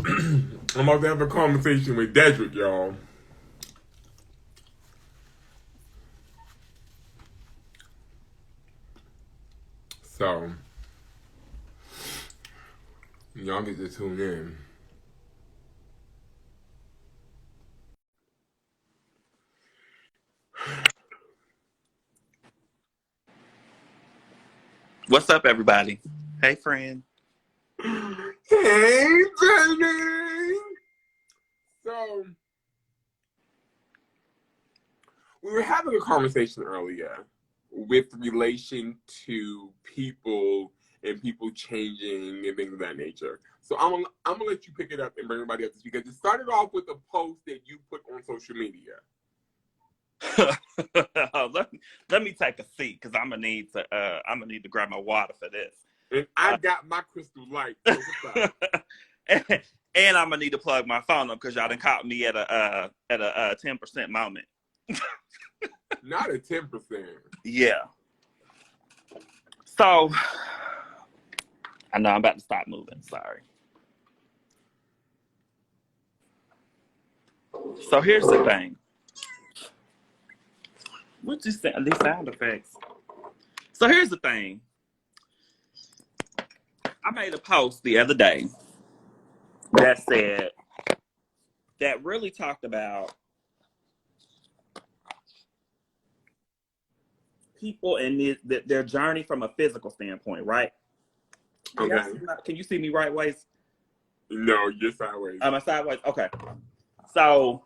I'm about to have a conversation with Dedrick, y'all. So, y'all get to tune in. What's up, everybody? Hey, friend. Hey, Jenny! So, we were having a conversation earlier with relation to people and people changing and things of that nature. So I'm gonna let you pick it up and bring everybody up to speed because it started off with a post that you put on social media. let me take a seat because I'm gonna need to grab my water for this. And I got my crystal light. So what's up? and I'm gonna need to plug my phone up because y'all done caught me at a 10% moment. Not a 10%. Yeah. So I know I'm about to stop moving. Sorry. So here's the thing. What's these sound effects? So here's the thing. I made a post the other day that really talked about people and their journey from a physical standpoint, right? Okay. Can you see me right ways? No, you're sideways. Am I sideways? Okay. So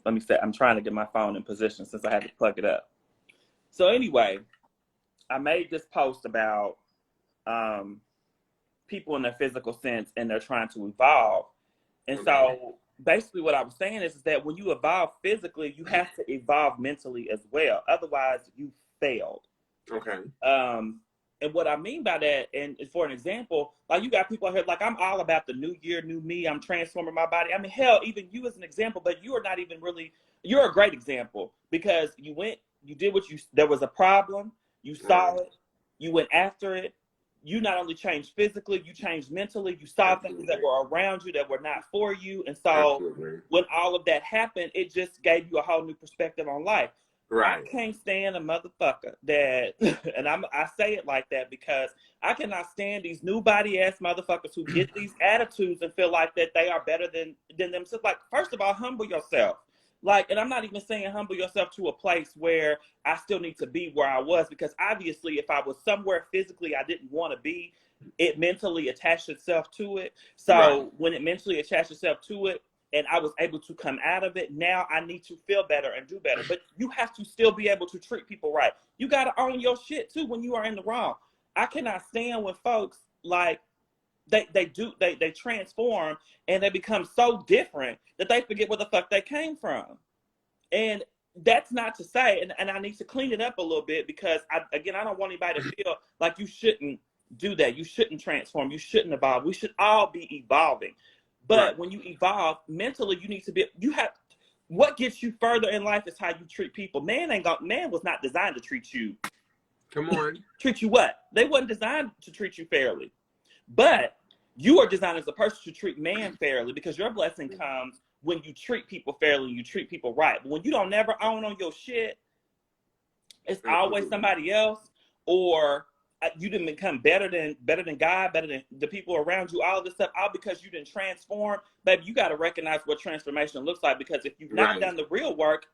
let me say, I'm trying to get my phone in position since I had to plug it up. So anyway, I made this post about people in their physical sense and they're trying to evolve. And so basically what I was saying is that when you evolve physically, you have to evolve mentally as well. Otherwise, you failed. Okay. And what I mean by that, and for an example, like you got people out here, like I'm all about the new year, new me. I'm transforming my body. I mean, hell, even you as an example, but you are not even really, you're a great example because you did there was a problem, you saw it, you went after it. You not only changed physically, you changed mentally. You saw things that were around you that were not for you. And so when all of that happened, it just gave you a whole new perspective on life. Right. I can't stand a motherfucker that, and I say it like that because I cannot stand these new body ass motherfuckers who get these attitudes and feel like that they are better than themselves. Like, first of all, humble yourself. Like, and I'm not even saying humble yourself to a place where I still need to be where I was, because obviously if I was somewhere physically I didn't want to be, it mentally attached itself to it. So when it mentally attached itself to it, and I was able to come out of it, now I need to feel better and do better. But you have to still be able to treat people right. You got to own your shit too when you are in the wrong. I cannot stand when folks like they transform and they become so different that they forget where the fuck they came from. And that's not to say, and I need to clean it up a little bit because I don't want anybody to feel like you shouldn't do that. You shouldn't transform. You shouldn't evolve. We should all be evolving. But when you evolve mentally, you need to be, what gets you further in life is how you treat people. Man was not designed to treat you. Come on. Treat you what? They wasn't designed to treat you fairly. But you are designed as a person to treat man fairly, because your blessing comes when you treat people fairly, you treat people right. But when you don't never own on your shit, it's always somebody else, or you didn't become better than God, better than the people around you, all this stuff, all because you didn't transform. Baby, you got to recognize what transformation looks like, because if you've not done the real work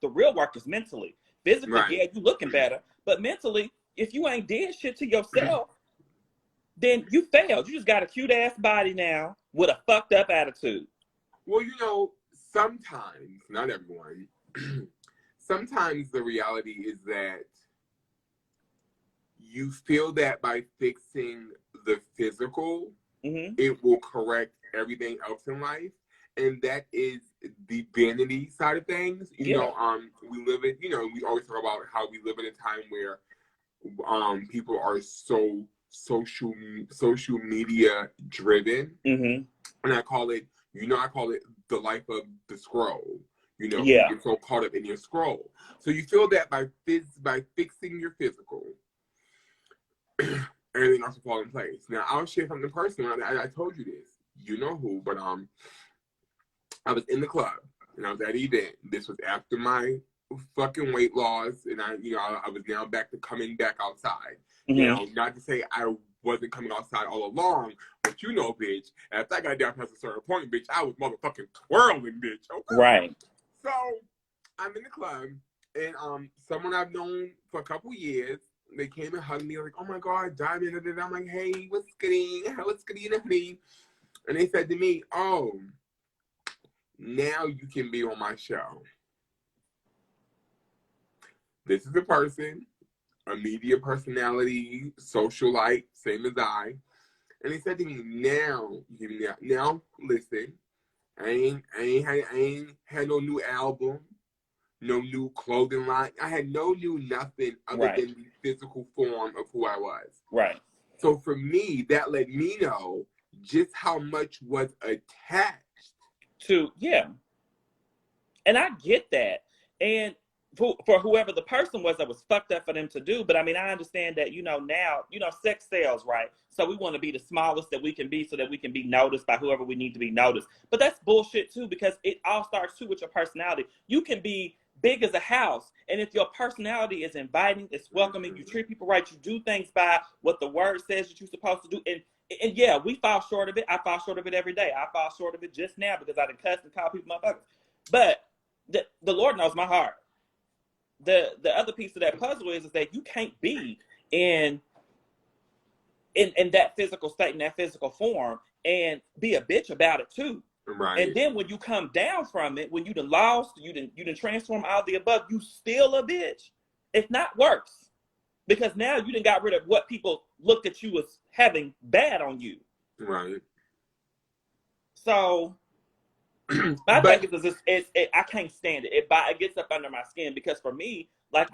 is mentally. Physically, yeah, you looking better, but mentally, if you ain't did shit to yourself, then you failed. You just got a cute ass body now with a fucked up attitude. Well, sometimes, not everyone, sometimes the reality is that you feel that by fixing the physical, it will correct everything else in life. And that is the vanity side of things. You know, we live in, we always talk about how we live in a time where people are so social media driven. And I call it, the life of the scroll. You get so caught up in your scroll. So you feel that by fixing your physical, everything else will fall in place. Now, I'll share something personal. I told you this. You know who, but I was in the club, and I was at an event. This was after my fucking weight loss, and I was now back to coming back outside. Mm-hmm. Now, not to say I wasn't coming outside all along, but bitch, after I got down past a certain point, bitch, I was motherfucking twirling, bitch. Okay? Right. So, I'm in the club, and someone I've known for a couple years, they came and hugged me, like, oh my God, Diamond. And I'm like, hey, what's goody? What's goody? And they said to me, oh, now you can be on my show. This is a person, a media personality, socialite, same as I. And they said to me, now listen, I ain't had no new album, no new clothing line. I had no new nothing other than the physical form of who I was. Right. So for me, that let me know just how much was attached to, and I get that. And for whoever the person was, that was fucked up for them to do. But I mean, I understand that, now, sex sells, right? So we want to be the smallest that we can be so that we can be noticed by whoever we need to be noticed. But that's bullshit too, because it all starts too with your personality. You can be big as a house, and if your personality is inviting, it's welcoming, you treat people right, you do things by what the word says that you're supposed to do, and yeah, we fall short of it. I fall short of it every day. I fall short of it just now because I done cussed and called people motherfuckers. But the Lord knows my heart. The other piece of that puzzle is that you can't be in that physical state, in that physical form, and be a bitch about it too. Right. And then when you come down from it, when you done lost, you done transform all the above, you still a bitch. If not worse. Because now you done got rid of what people looked at you as having bad on you. Right. So my thing is I can't stand it. It gets up under my skin, because for me, like,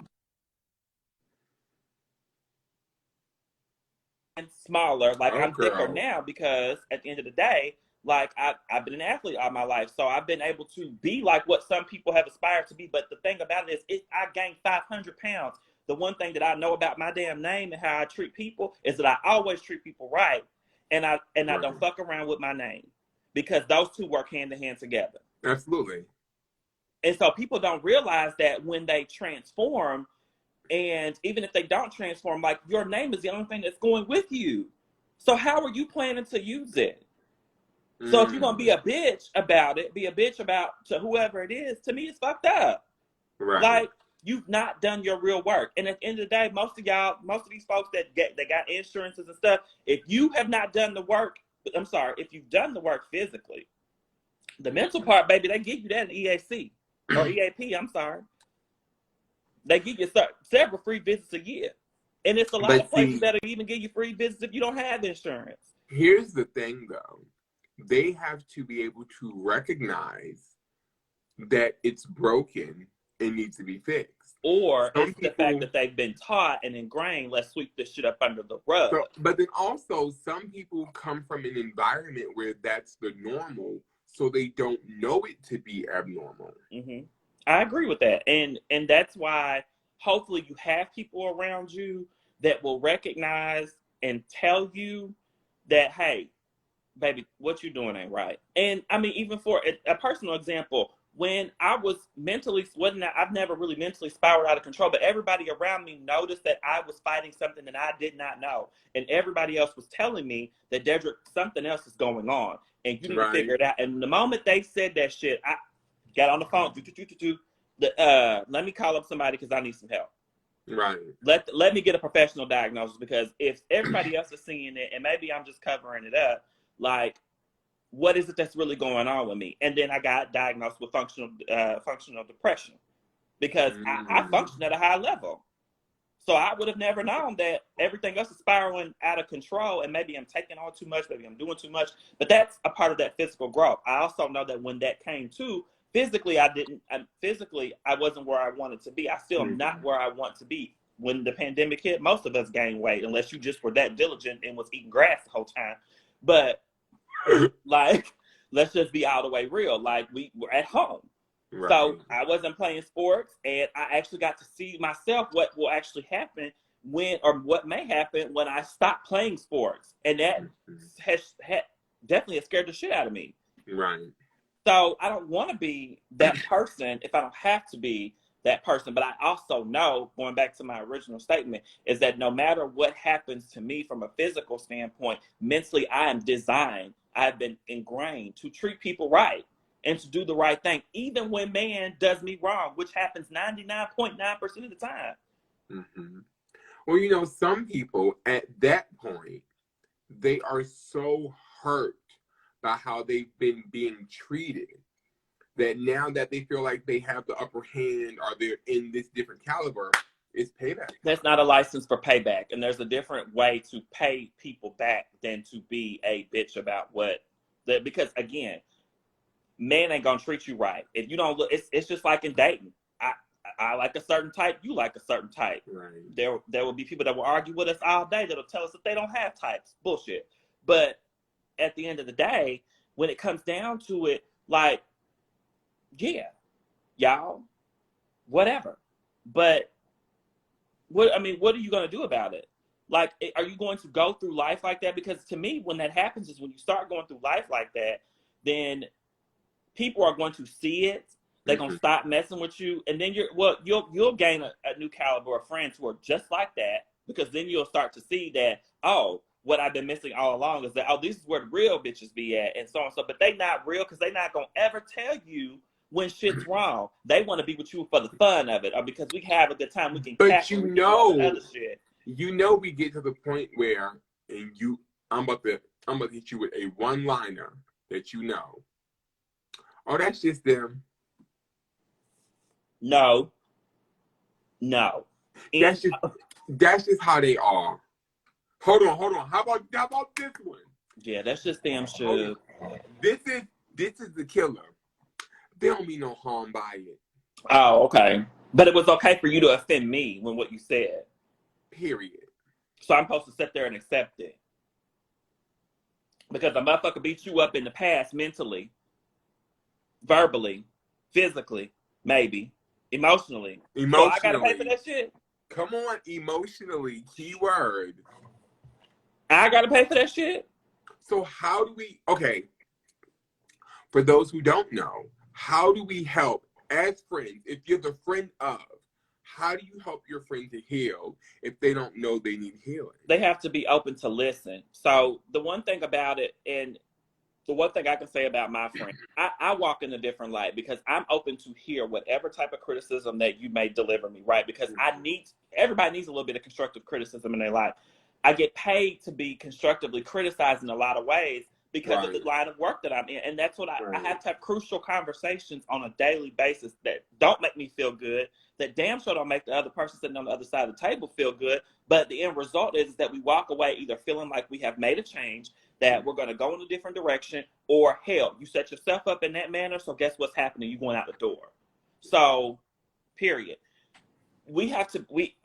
I'm smaller, like, I'm thicker now, because at the end of the day, like, I've been an athlete all my life, so I've been able to be like what some people have aspired to be. But the thing about it is, I gained 500 pounds. The one thing that I know about my damn name and how I treat people is that I always treat people right, and I don't fuck around with my name, because those two work hand in hand together. Absolutely. And so people don't realize that when they transform, and even if they don't transform, like, your name is the only thing that's going with you. So how are you planning to use it? So if you're going to be a bitch about it, be a bitch about to whoever it is, to me, it's fucked up. Right. Like, you've not done your real work. And at the end of the day, most of these folks that got insurances and stuff, if you have not done the work, if you've done the work physically, the mental part, baby, they give you that in EAC or EAP, They give you several free visits a year. And it's a lot of places that'll even give you free visits if you don't have insurance. Here's the thing, though. They have to be able to recognize that it's broken and needs to be fixed. Or it's the fact that they've been taught and ingrained, let's sweep this shit up under the rug. So, but then also, some people come from an environment where that's the normal, so they don't know it to be abnormal. Mm-hmm. I agree with that. And that's why hopefully you have people around you that will recognize and tell you that, hey, baby, what you're doing ain't right. And I mean, even for a personal example, when I was I've never really mentally spiraled out of control, but everybody around me noticed that I was fighting something that I did not know. And everybody else was telling me that, Dedrick, something else is going on, and you need to figure it out. And the moment they said that shit, I got on the phone, let me call up somebody because I need some help. Right. Let me get a professional diagnosis, because if everybody else is seeing it and maybe I'm just covering it up, like, what is it that's really going on with me? And then I got diagnosed with functional depression, because I function at a high level. So I would have never known that everything else is spiraling out of control, and maybe I'm taking on too much, maybe I'm doing too much, but that's a part of that physical growth. I also know that when that came to, physically, I wasn't where I wanted to be. I still am not where I want to be. When the pandemic hit, most of us gained weight, unless you just were that diligent and was eating grass the whole time. But, like, let's just be all the way real. Like, we were at home. Right. So I wasn't playing sports, and I actually got to see myself what will actually happen when, or what may happen when I stop playing sports. And that has definitely has scared the shit out of me. Right. So I don't want to be that person if I don't have to be that person. But I also know, going back to my original statement, is that no matter what happens to me from a physical standpoint, mentally I am designed, I've been ingrained to treat people right and to do the right thing, even when man does me wrong, which happens 99.9% of the time. Mm-hmm. Well, you know, some people at that point, they are so hurt by how they've been being treated that now that they feel like they have the upper hand or they're in this different caliber, it's payback. That's not a license for payback. And there's a different way to pay people back than to be a bitch about because again, man ain't gonna treat you right. If you don't look, it's just like in dating. I like a certain type, you like a certain type. Right. There will be people that will argue with us all day that'll tell us that they don't have types. Bullshit. But at the end of the day, when it comes down to it, like, yeah, y'all, whatever. But what are you going to do about it? Like, are you going to go through life like that? Because to me, when that happens is when you start going through life like that, then people are going to see it. They're going to stop messing with you. And then you'll gain a new caliber of friends who are just like that, because then you'll start to see that, oh, what I've been missing all along is that, oh, this is where the real bitches be at, and so on. So, but they not real because they not going to ever tell you when shit's wrong. They want to be with you for the fun of it, or because we have a good time. We can but you know, other shit. You know, we get to the point where, I'm about to hit you with a one-liner that you know. Oh, that's just them. No. That's just how they are. Hold on. How about this one? Yeah, that's just damn shit. This is the killer. They don't mean no harm by it. Oh, okay. But it was okay for you to offend me when what you said. Period. So I'm supposed to sit there and accept it. Because a motherfucker beat you up in the past mentally, verbally, physically, maybe, emotionally. So I gotta pay for that shit? Come on, emotionally, keyword. I gotta pay for that shit? So how do we, okay, for those who don't know, how do we help as friends, if you're the friend of, how do you help your friend to heal if they don't know they need healing? They have to be open to listen. So the one thing about it, and the one thing I can say about my friend, I walk in a different light because I'm open to hear whatever type of criticism that you may deliver me, right? Because everybody needs a little bit of constructive criticism in their life. I get paid to be constructively criticized in a lot of ways because of the line of work that I'm in. And that's what I have to have crucial conversations on a daily basis that don't make me feel good, that damn sure don't make the other person sitting on the other side of the table feel good. But the end result is that we walk away either feeling like we have made a change, that we're going to go in a different direction, or hell, you set yourself up in that manner, so guess what's happening? You're going out the door. So, period. We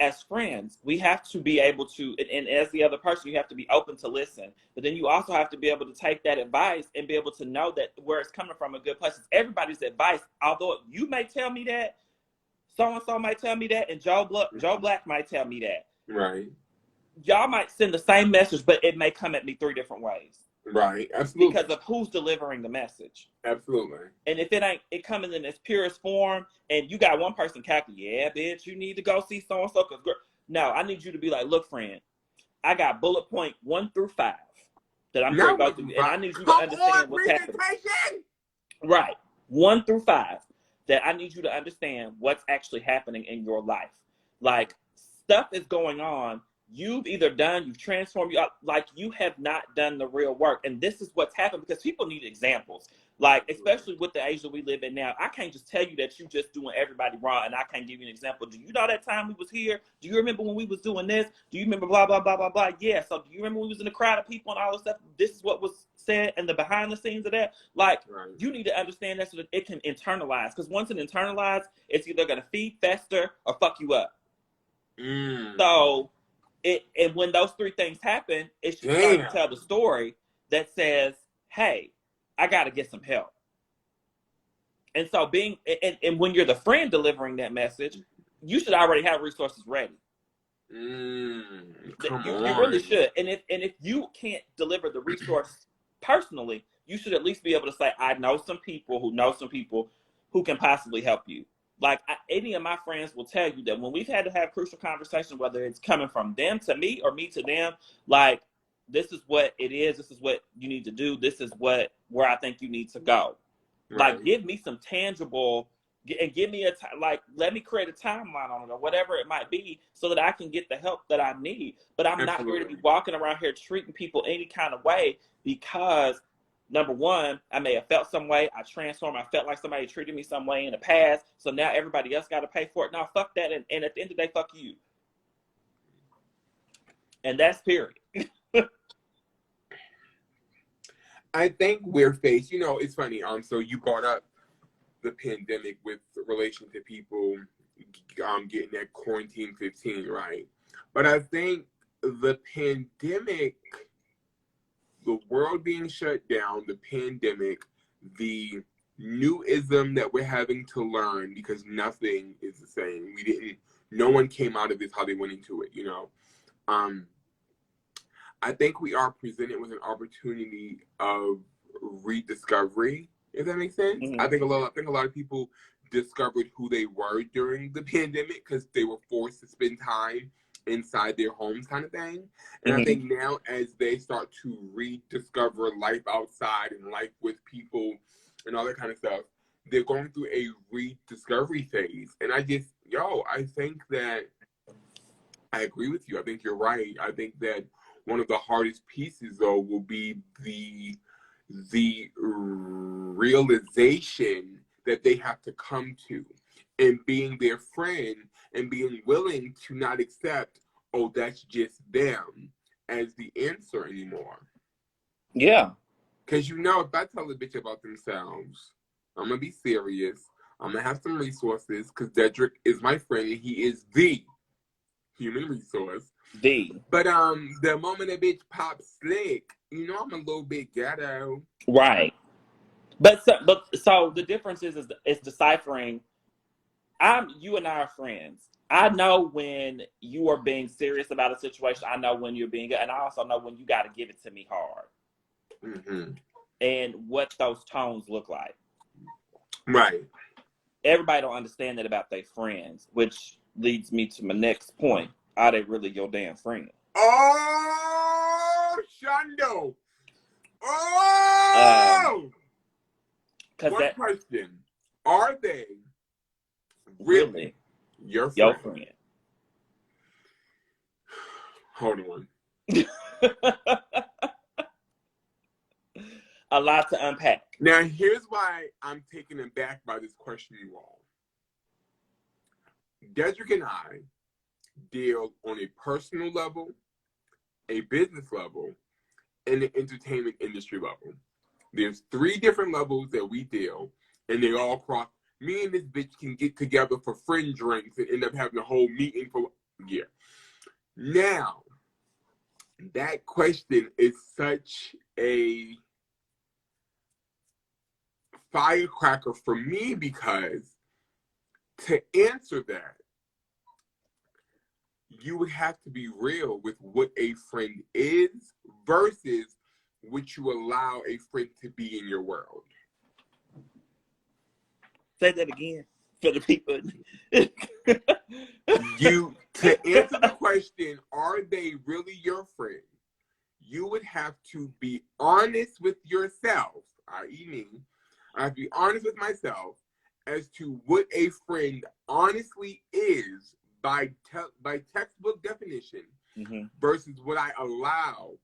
as friends, we have to be able to, and as the other person, you have to be open to listen. But then you also have to be able to take that advice and be able to know that where it's coming from a good place. It's everybody's advice. Although you may tell me that, so-and-so might tell me that, and Joe Black might tell me that. Right. Y'all might send the same message, but it may come at me 3 different ways. Right, absolutely. Because of who's delivering the message. Absolutely. And if it coming in its purest form, and you got one person calculating, yeah, bitch, you need to go see so-and-so. No, I need you to be like, look, friend, I got bullet point 1 through 5 that I'm going to go through. And I need you to understand what's happening. Right. 1 through 5. That I need you to understand what's actually happening in your life. Like, stuff is going on. You've transformed, you have not done the real work. And this is what's happened because people need examples. Like, especially with the age that we live in now, I can't just tell you that you just doing everybody wrong and I can't give you an example. Do you know that time we was here? Do you remember when we was doing this? Do you remember blah, blah, blah, blah, blah? Yeah. So do you remember when we was in a crowd of people and all this stuff? This is what was said and the behind the scenes of that. Like, You need to understand that so that it can internalize. Because once it internalizes, it's either going to feed, fester, or fuck you up. So... And when those 3 things happen, it should start to tell the story that says, hey, I got to get some help. And so and when you're the friend delivering that message, you should already have resources ready. You really should. And if you can't deliver the resource personally, you should at least be able to say, I know some people who can possibly help you. Like any of my friends will tell you that when we've had to have crucial conversations, whether it's coming from them to me or me to them, like, this is what it is. This is what you need to do. This is where I think you need to go. Right. Like, give me some tangible, and give me let me create a timeline on it or whatever it might be so that I can get the help that I need. But I'm not going to be walking around here treating people any kind of way because, number one, I may have felt some way. I transformed. I felt like somebody treated me some way in the past. So now everybody else got to pay for it. No, fuck that. And at the end of the day, fuck you. And that's period. I think we're faced, it's funny. So you brought up the pandemic with relation to people getting that quarantine 15, right? But I think the pandemic, the world being shut down, the pandemic, the newism that we're having to learn because nothing is the same. No one came out of this how they went into it, I think we are presented with an opportunity of rediscovery, if that makes sense. Mm-hmm. I think a lot of people discovered who they were during the pandemic because they were forced to spend time inside their homes, kind of thing. And I think now, as they start to rediscover life outside and life with people and all that kind of stuff, they're going through a rediscovery phase. And I think that I agree with you. I think you're right. I think that one of the hardest pieces, though, will be the realization that they have to come to, and being their friend and being willing to not accept, oh, that's just them as the answer anymore. Yeah. Because if I tell a bitch about themselves, I'm going to be serious. I'm going to have some resources because Dedrick is my friend and he is the human resource. But the moment a bitch pops slick, I'm a little bit ghetto. Right. But so the difference is deciphering. You and I are friends. I know when you are being serious about a situation. I know when you're being, and I also know when you got to give it to me hard. Mm-hmm. And what those tones look like. Right. Everybody don't understand that about their friends, which leads me to my next point. Are they really your damn friend? Oh, Shondo. Oh! One question. Are they really your friend? Hold on. A lot to unpack. Now, here's why I'm taken aback by this question, you all. Dedrick and I deal on a personal level, a business level, and an entertainment industry level. There's 3 different levels that we deal, and they all cross. Me and this bitch can get together for friend drinks and end up having a whole meeting for Now, that question is such a firecracker for me because to answer that, you would have to be real with what a friend is versus what you allow a friend to be in your world. Say that again for the people. To answer the question, are they really your friend? You would have to be honest with yourself, i.e. me. I have to be honest with myself as to what a friend honestly is by textbook definition versus what I allow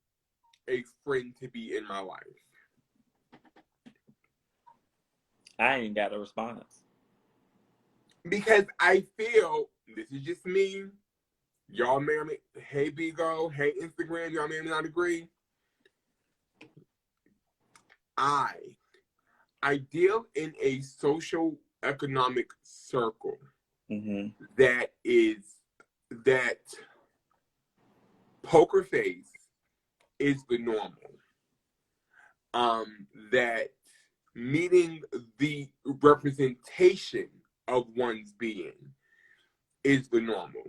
a friend to be in my life. I ain't got a response. Because I feel, this is just me, y'all may or may, hey Bigo, hey Instagram, y'all may or may not agree. I deal in a social economic circle that poker face is the normal. That meeting the representation of one's being is the normal.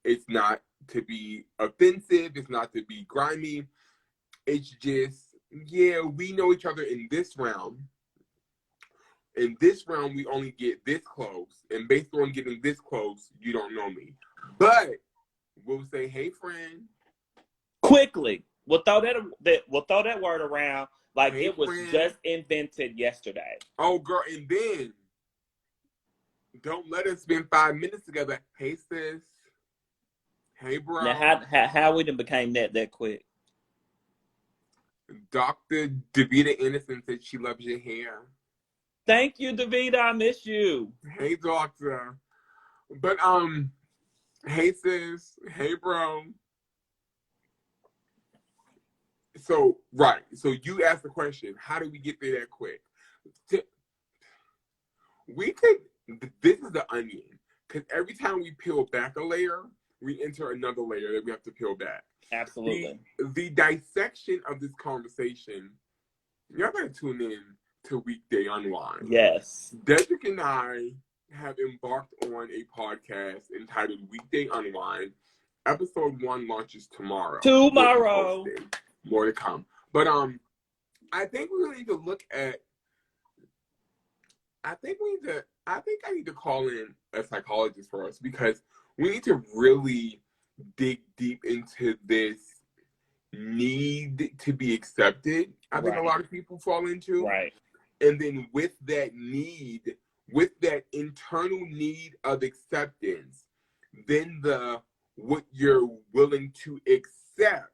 It's not to be offensive. It's not to be grimy. It's just, yeah, we know each other in this realm. In this realm, we only get this close. And based on getting this close, you don't know me. But we'll say, hey, friend. Quickly. We'll throw that word around like hey, it was friend. just invented yesterday. Oh, girl, and then don't let us spend 5 minutes together. Hey, sis. Hey, bro. Now, how we done became that quick? Dr. Davita Innocent said she loves your hair. Thank you, Davita. I miss you. Hey, doctor. But, hey, sis. Hey, bro. So, right. So you asked the question, how do we get there that quick? This is the onion. Because every time we peel back a layer, we enter another layer that we have to peel back. Absolutely. The dissection of this conversation, y'all gotta tune in to Weekday Unwind. Yes. Dedrick and I have embarked on a podcast entitled Weekday Unwind. Episode 1 launches tomorrow. More to come. But I think we need to look at I think I need to call in a psychologist for us, because we need to really dig deep into this need to be accepted. I think a lot of people fall into. Right. And then with that need, with that internal need of acceptance, then what you're willing to accept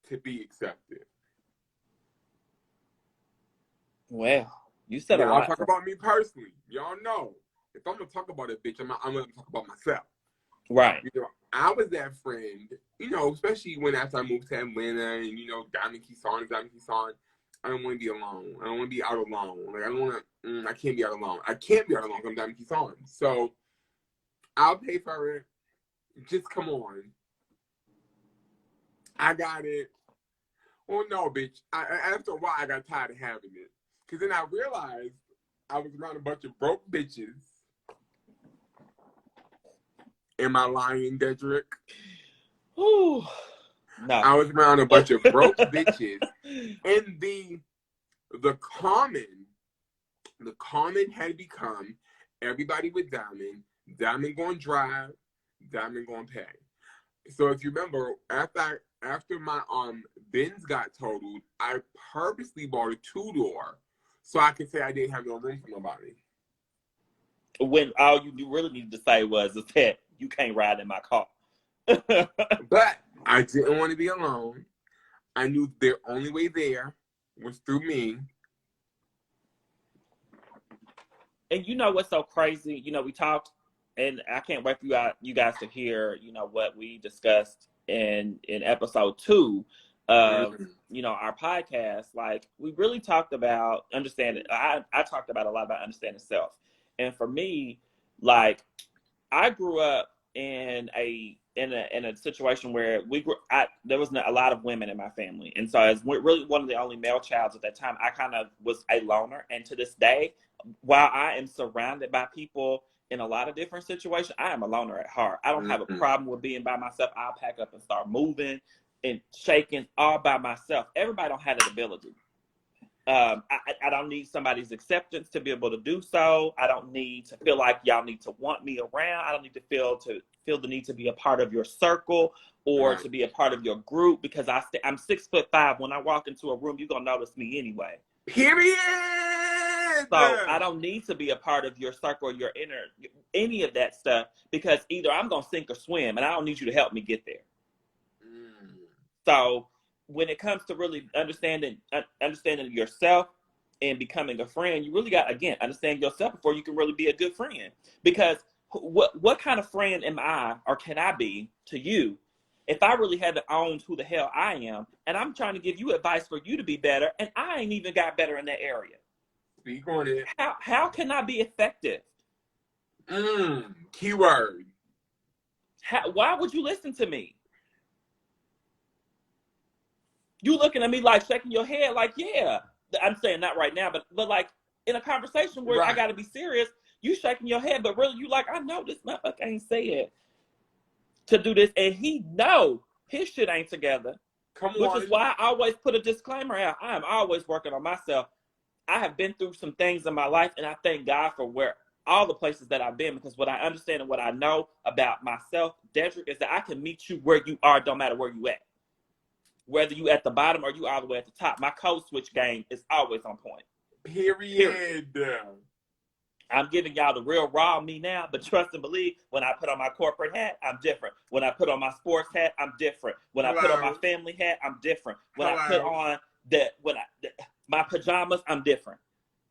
to be accepted. Well, you said a lot. I'll talk about me personally. Y'all know, if I'm gonna talk about a bitch, I'm gonna talk about myself. Right. You know, I was that friend, you know, especially when after I moved to Atlanta and, you know, Diamond Keyshawn. I don't want to be alone. I don't want to be out alone. Like, I don't want to, I can't be out alone. I can't be out alone because I'm Diamond Keyshawn. So I'll pay for it. Just come on. I got it. Oh, no, bitch. After a while, I got tired of having it. Because then I realized I was around a bunch of broke bitches. Am I lying, Dedrick? Ooh, no. I was around a bunch of broke bitches. And the common had become everybody with Diamond going to drive, Diamond going to pay. So if you remember, after my Benz got totaled, I purposely bought a 2-door so I could say I didn't have no room for nobody. When all you really needed to say was that you can't ride in my car. But I didn't want to be alone. I knew their only way there was through me. And you know what's so crazy? You know, we talked, and I can't wait for you guys to hear, you know, what we discussed in episode 2 of, you know, our podcast. Like, we really talked about understanding. I talked about a lot about understanding self. And for me, like, I grew up in a situation where there was a lot of women in my family. And so as really one of the only male childs at that time, I kind of was a loner. And to this day, while I am surrounded by people in a lot of different situations, I am a loner at heart. I don't have a problem with being by myself. I'll pack up and start moving and shaking all by myself. Everybody don't have that ability. I don't need somebody's acceptance to be able to do so. I don't need to feel like y'all need to want me around. I don't need to feel the need to be a part of your circle or to be a part of your group, because I'm 6'5". When I walk into a room, you're gonna notice me anyway. Period. So I don't need to be a part of your circle or your any of that stuff, because either I'm gonna sink or swim, and I don't need you to help me get there. So when it comes to really understanding yourself and becoming a friend, you really got, again, understand yourself before you can really be a good friend. Because what kind of friend am I, or can I be to you, if I really haven't owned who the hell I am, and I'm trying to give you advice for you to be better, and I ain't even got better in that area? Speak on it. How can I be effective? Keyword. Why would you listen to me? You looking at me like shaking your head like, yeah. I'm saying not right now, but like in a conversation where I got to be serious, you shaking your head, but really you like, I know this motherfucker ain't say it. to do this, and he know his shit ain't together. Come on. Which is why I always put a disclaimer out. I am always working on myself. I have been through some things in my life, and I thank God for all the places that I've been, because what I understand and what I know about myself, Dedrick, is that I can meet you where you are, don't matter where you at. Whether you at the bottom or you all the way at the top. My code switch game is always on point. Period. I'm giving y'all the real raw me now, but trust and believe, when I put on my corporate hat, I'm different. When I put on my sports hat, I'm different. When I put on my family hat, I'm different. When I put on my pajamas, I'm different.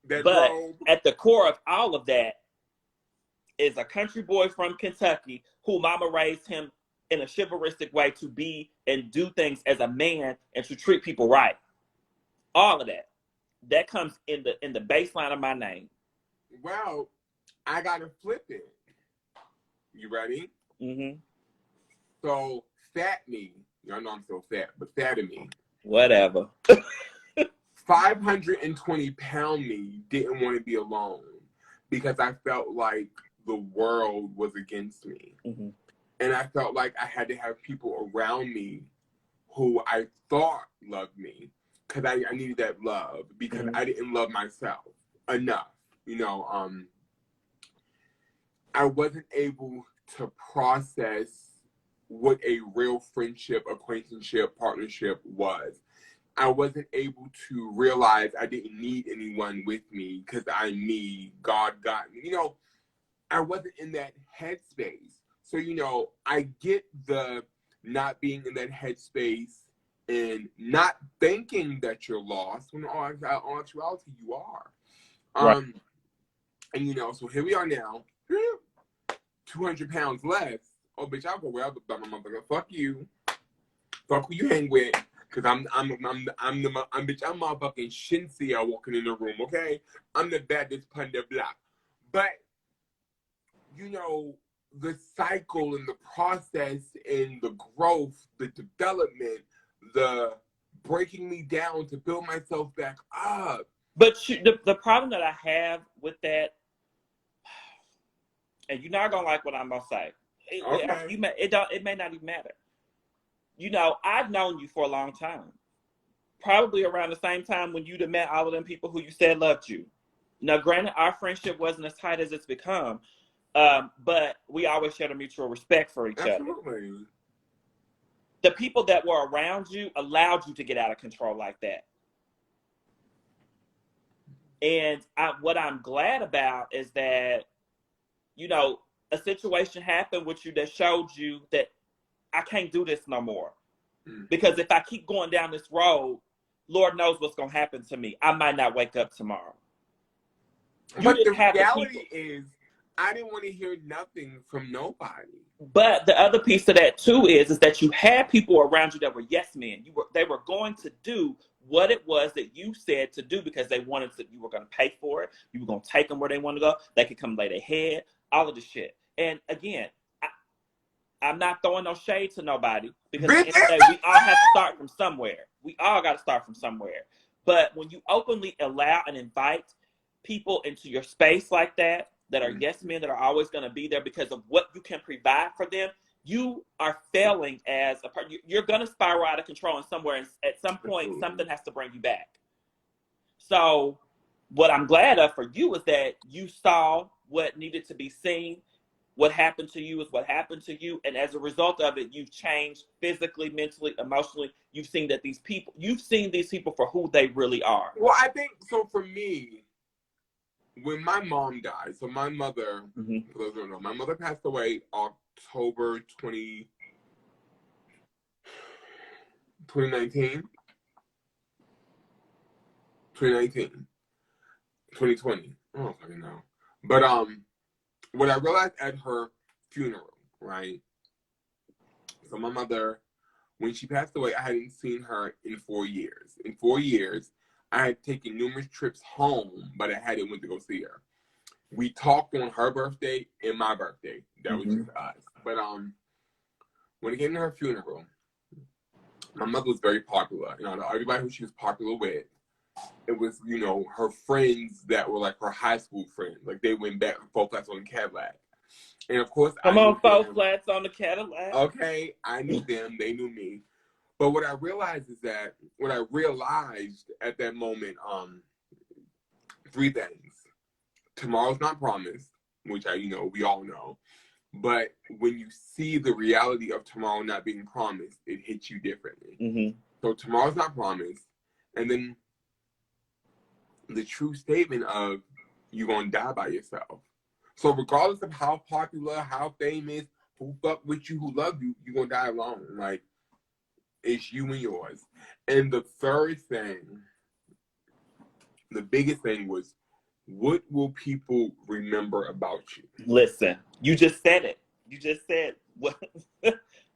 But robe. At the core of all of that is a country boy from Kentucky who mama raised him in a chivalristic way to be and do things as a man and to treat people right. All of that comes in the baseline of my name. Well, I gotta flip it. You ready? Mm-hmm. So fat me, y'all know I'm so fat, but fatter me. Whatever. 520-pound me didn't want to be alone because I felt like the world was against me. Mm-hmm. And I felt like I had to have people around me who I thought loved me because I needed that love because I didn't love myself enough. You know, I wasn't able to process what a real friendship, acquaintanceship, partnership was. I wasn't able to realize I didn't need anyone with me because I'm me. God got me. You know, I wasn't in that headspace. So, you know, I get the not being in that headspace and not thinking that you're lost when all actuality you are. Right. And, you know, so here we are now, 200 pounds less. Oh, bitch, I'll go wherever, but my motherfucker, fuck you. Fuck who you hang with. Cause I'm motherfucking Shinsia walking in the room, okay? I'm the baddest pun de block. But, you know, the cycle and the process and the growth, the development, the breaking me down to build myself back up. But the problem that I have with that, and you're not gonna like what I'm gonna say. Okay. It may not even matter. You know, I've known you for a long time. Probably around the same time when you'd have met all of them people who you said loved you. Now, granted, our friendship wasn't as tight as it's become, but we always shared a mutual respect for each other. The people that were around you allowed you to get out of control like that. And what I'm glad about is that, you know, a situation happened with you that showed you that I can't do this no more. Because if I keep going down this road, Lord knows what's going to happen to me. I might not wake up tomorrow. But the reality is, I didn't want to hear nothing from nobody. But the other piece of that too is that you had people around you that were yes men. They were going to do what it was that you said to do because they wanted to. You were going to pay for it. You were going to take them where they want to go. They could come lay their head. All of the shit. And again, I'm not throwing no shade to nobody because at the end of the day, we all have to start from somewhere. We all got to start from somewhere. But when you openly allow and invite people into your space like that are yes men, that are always going to be there because of what you can provide for them, you are failing as a person. You're going to spiral out of control in somewhere. And at some point, something has to bring you back. So what I'm glad of for you is that you saw what needed to be seen. What happened to you is what happened to you. And as a result of it, you've changed physically, mentally, emotionally. You've seen these people for who they really are. Well, I think so for me, when my mom died, so my mother, for those who don't know, my mother passed away October 2019. 2020. I don't fucking know. But what I realized at her funeral, right? So my mother, when she passed away, I hadn't seen her in 4 years. In 4 years, I had taken numerous trips home, but I hadn't went to go see her. We talked on her birthday and my birthday. That was just us. But when it came to her funeral, my mother was very popular. You know, everybody who she was popular with, it was, her friends that were like her high school friends. Like they went back and forth on Cadillac. And of course, come I on, knew 4 them. flats on the Cadillac. Okay, I knew them. They knew me. But what I realized at that moment, three things. Tomorrow's not promised, which we all know. But when you see the reality of tomorrow not being promised, it hits you differently. Mm-hmm. So tomorrow's not promised. And then the true statement of you're going to die by yourself. So regardless of how popular, how famous, who fuck with you, who love you, you're going to die alone. Like, it's you and yours. And the third thing, the biggest thing was, what will people remember about you? Listen, you just said it. You just said what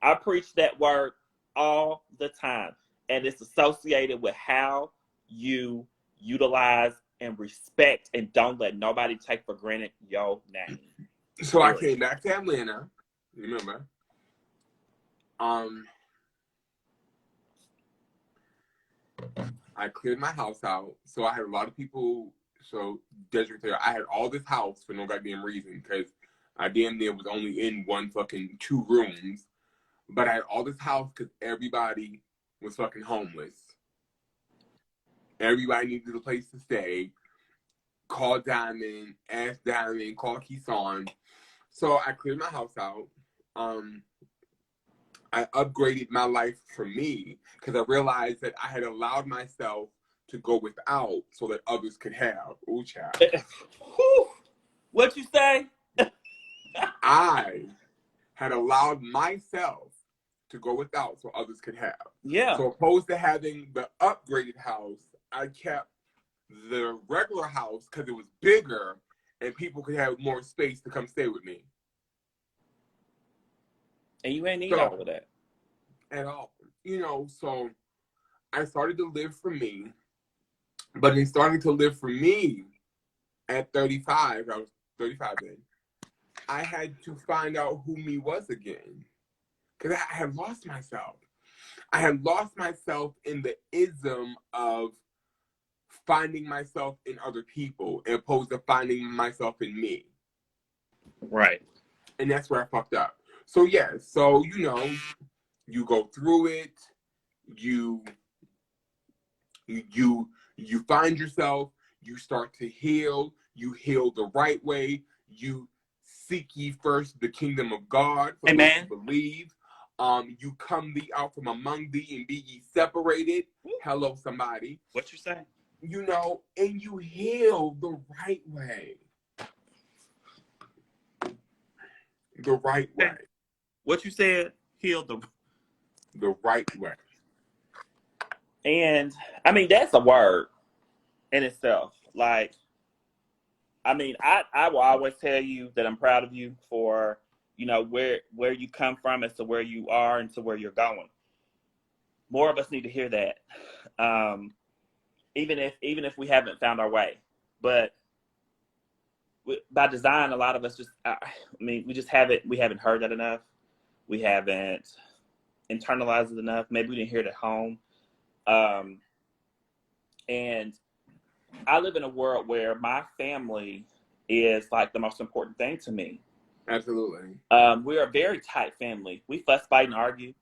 I preach that word all the time. And it's associated with how you utilize and respect and don't let nobody take for granted your name. So I came back to Atlanta, remember? I cleared my house out. So I had a lot of people. So Desiree, I had all this house for no goddamn reason because I damn near was only in one fucking 2 rooms. But I had all this house because everybody was fucking homeless. Everybody needed a place to stay. Call Diamond, ask Diamond, call Keeson. So I cleared my house out. I upgraded my life for me because I realized that I had allowed myself to go without so that others could have. Ooh, child. What you say? I had allowed myself to go without so others could have. Yeah. So opposed to having the upgraded house, I kept the regular house because it was bigger and people could have more space to come stay with me. And you ain't need all of that. At all. So I started to live for me. But in starting to live for me at 35, I was 35 then, I had to find out who me was again. Because I had lost myself. I had lost myself in the ism of finding myself in other people as opposed to finding myself in me. Right. And that's where I fucked up. So yeah, so you go through it, you find yourself, you start to heal, you heal the right way, you seek ye first the kingdom of God for those who believe. You come thee out from among thee and be ye separated. Hello, somebody. What you say? And you heal the right way. The right way. What you said, heal the right way. And I mean, that's a word in itself. Like, I mean, I will always tell you that I'm proud of you for, where you come from as to where you are and to where you're going. More of us need to hear that. Even if we haven't found our way. But by design, a lot of us we haven't heard that enough. We haven't internalized it enough. Maybe we didn't hear it at home. And I live in a world where my family is like the most important thing to me. Absolutely. We're a very tight family. We fuss, fight, and argue.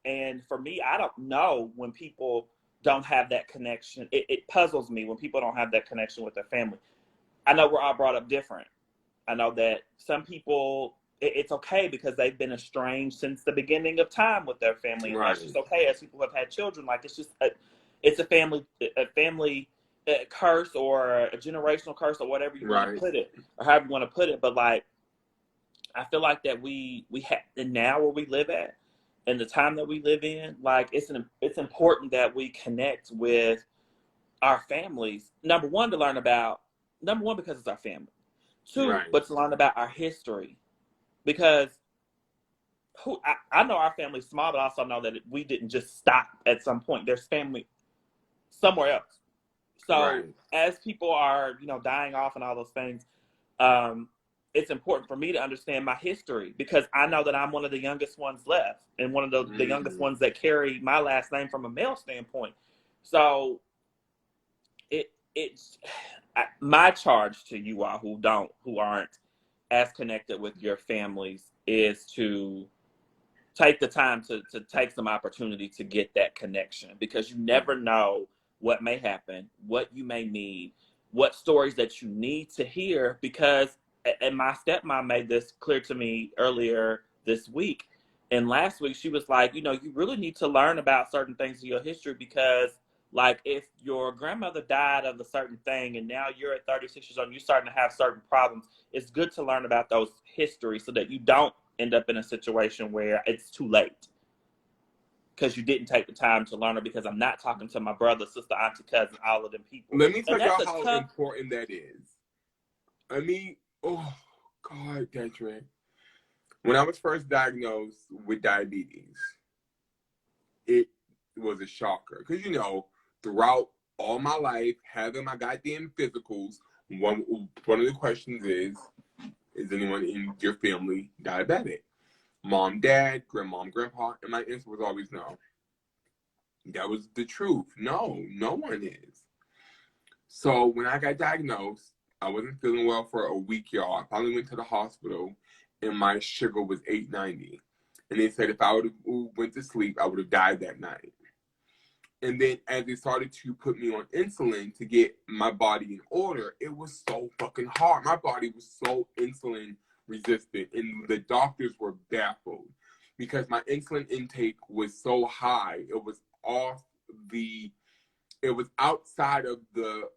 And for me, I don't know when people don't have that connection. It puzzles me when people don't have that connection with their family. I know we're all brought up different. I know that some people, it's okay because they've been estranged since the beginning of time with their family. And that's just okay as people have had children. Like, it's a family curse or a generational curse or whatever you want to put it, or however you want to put it. But like, I feel like that we have, and now where we live at, and the time that we live in, like it's important that we connect with our families. Number one, because it's our family. Two, but to learn about our history, because I know our family's small, but I also know that we didn't just stop at some point. There's family somewhere else. So as people are, dying off and all those things, it's important for me to understand my history because I know that I'm one of the youngest ones left and one of the youngest ones that carry my last name from a male standpoint. So it's my charge to you all who aren't as connected with your families is to take the time to take some opportunity to get that connection, because you never know what may happen, what you may need, what stories that you need to hear. Because, and my stepmom made this clear to me earlier this week and last week, she was like, you really need to learn about certain things in your history, because like if your grandmother died of a certain thing and now you're at 36 years old and you're starting to have certain problems, it's good to learn about those histories so that you don't end up in a situation where it's too late because you didn't take the time to learn it. Because I'm not talking to my brother, sister, auntie, cousin, all of them people. Let me tell y'all how important that is. I mean, oh, God, Desiree. When I was first diagnosed with diabetes, it was a shocker. Because, throughout all my life, having my goddamn physicals, one of the questions is anyone in your family diabetic? Mom, dad, grandmom, grandpa, and my answer was always no. That was the truth. No one is. So when I got diagnosed, I wasn't feeling well for a week, y'all. I finally went to the hospital, and my sugar was 890. And they said if I would have went to sleep, I would have died that night. And then as they started to put me on insulin to get my body in order, it was so fucking hard. My body was so insulin resistant, and the doctors were baffled because my insulin intake was so high. It was outside of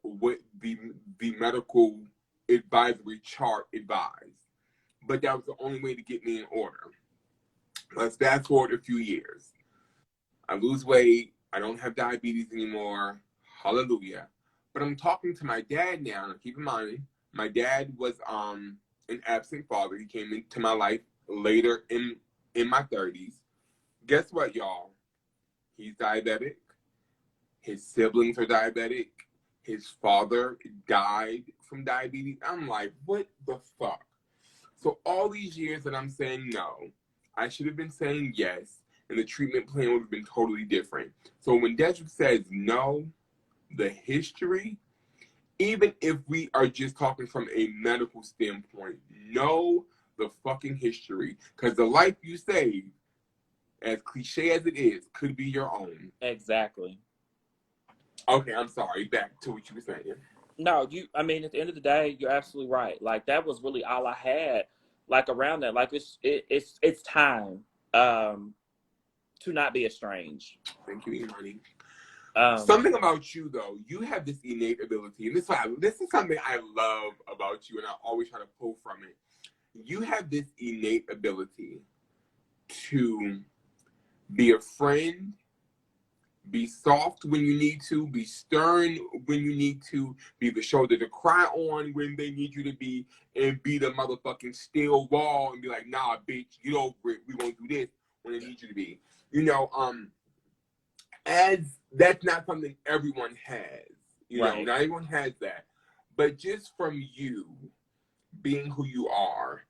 what the medical advisory chart advised. But that was the only way to get me in order. Let's fast forward a few years. I lose weight. I don't have diabetes anymore. Hallelujah. But I'm talking to my dad now. Now keep in mind, my dad was an absent father. He came into my life later in my 30s. Guess what, y'all? He's diabetic. His siblings are diabetic. His father died from diabetes. I'm like, what the fuck? So all these years that I'm saying no, I should have been saying yes, and the treatment plan would have been totally different. So when Desiree says no, the history, even if we are just talking from a medical standpoint, know the fucking history. Because the life you save, as cliche as it is, could be your own. Exactly. Okay, I'm sorry. Back to what you were saying. No, at the end of the day, you're absolutely right. Like, that was really all I had, like, around that. Like, it's time to not be estranged. Thank you, Imani. Something about you, though, you have this innate ability, and this is something I love about you, and I always try to pull from it. You have this innate ability to be a friend, be soft when you need to, be stern when you need to, be the shoulder to cry on when they need you to be, and be the motherfucking steel wall and be like, nah, bitch, get over it. We won't do this when they need you to be. As that's not something everyone has. Not everyone has that. But just from you being who you are,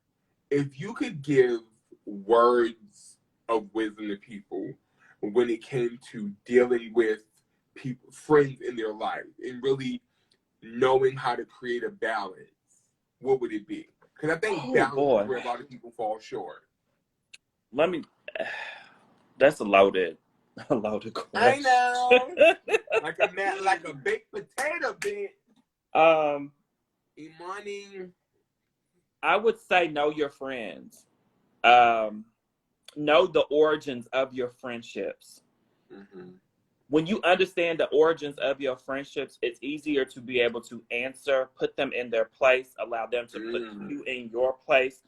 if you could give words of wisdom to people when it came to dealing with people, friends in their life, and really knowing how to create a balance, what would it be? Because I think balance is where a lot of people fall short. That's a loaded question. I know. like a baked potato, bitch. Imani. I would say know your friends. Know the origins of your friendships. Mm-hmm. When you understand the origins of your friendships, it's easier to be able to answer, put them in their place, allow them to put you in your place,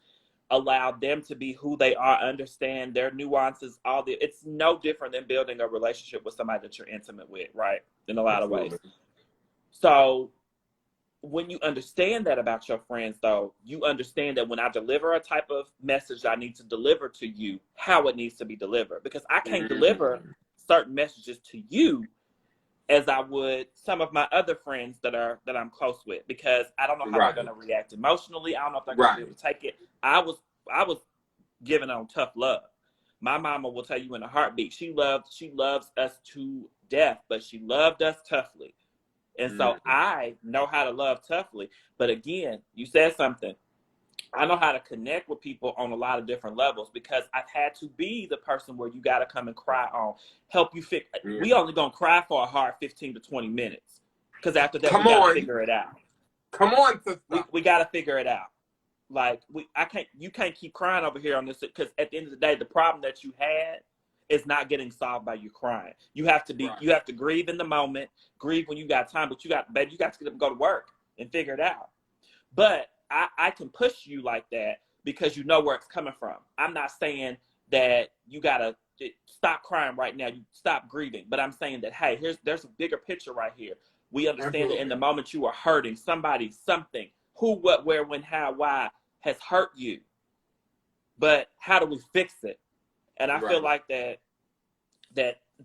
allow them to be who they are, understand their nuances. It's no different than building a relationship with somebody that you're intimate with, right? In a lot of ways. So when you understand that about your friends, though, you understand that when I deliver a type of message I need to deliver to you, how it needs to be delivered. Because I can't deliver certain messages to you as I would some of my other friends that I'm close with, because I don't know how they're going to react emotionally. I don't know if they're going to be able to take it. I was giving on tough love. My mama will tell you in a heartbeat, she loves us to death, but she loved us toughly. And so I know how to love toughly. But again, you said something. I know how to connect with people on a lot of different levels because I've had to be the person where you got to come and cry on, help you fix. Yeah. We only gonna cry for a hard 15 to 20 minutes because after that we got to figure it out. Come on, sister. We got to figure it out. Like you can't keep crying over here on this because at the end of the day, the problem that you had is not getting solved by you crying. You have to be, you have to grieve in the moment, grieve when you got time, but you got to get up and go to work and figure it out. But I can push you like that because you know where it's coming from. I'm not saying that you got to stop crying right now. You stop grieving. But I'm saying that, hey, there's a bigger picture right here. We understand that in the moment you are hurting, somebody, something, who, what, where, when, how, why has hurt you. But how do we fix it? And I feel like that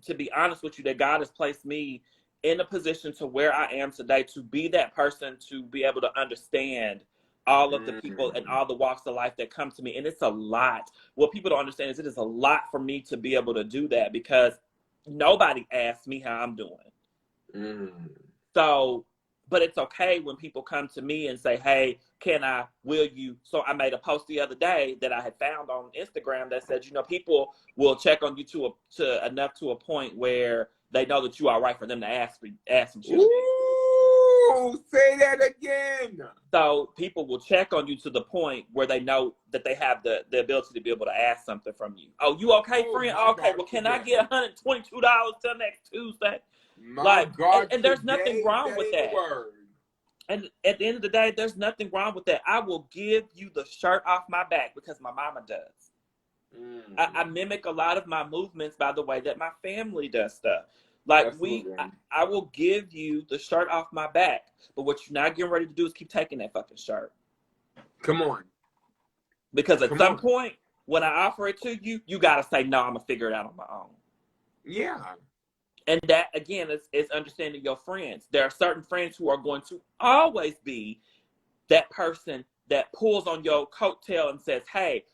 to be honest with you, that God has placed me in a position to where I am today to be that person to be able to understand all of the people and all the walks of life that come to me. And it's a lot. What people don't understand is it is a lot for me to be able to do that because nobody asks me how I'm doing. So, but it's okay when people come to me and say, hey, will you? So I made a post the other day that I had found on Instagram that said, people will check on you to enough to a point where they know that you are right for them to ask some shit. Ooh, say that again. So people will check on you to the point where they know that they have the ability to be able to ask something from you. Oh, you okay, friend? Okay, well, can I get $122 till next Tuesday? And there's nothing wrong with that. And at the end of the day, there's nothing wrong with that. I will give you the shirt off my back because my mama does. I mimic a lot of my movements by the way that my family does stuff. Like I will give you the shirt off my back, but what you're not getting ready to do is keep taking that fucking shirt. Come on. Because at some point, when I offer it to you, you got to say, no, I'm going to figure it out on my own. Yeah. And that, again, is understanding your friends. There are certain friends who are going to always be that person that pulls on your coattail and says, hey,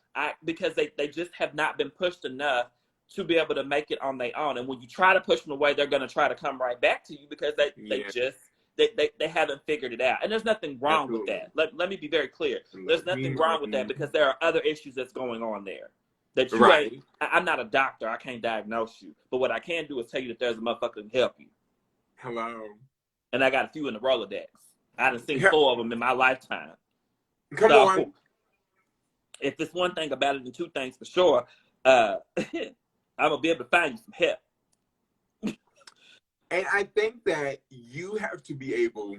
because they just have not been pushed enough to be able to make it on their own. And when you try to push them away, they're going to try to come right back to you because they haven't figured it out. And there's nothing wrong with that. Let me be very clear. There's nothing wrong with that because there are other issues that's going on there. That you I'm not a doctor. I can't diagnose you. But what I can do is tell you that there's a motherfucker that can help you. Hello. And I got a few in the Rolodex. I done seen 4 of them in my lifetime. Come on. If it's one thing about it and 2 things for sure, I'm going to be able to find you some help. And I think that you have to be able,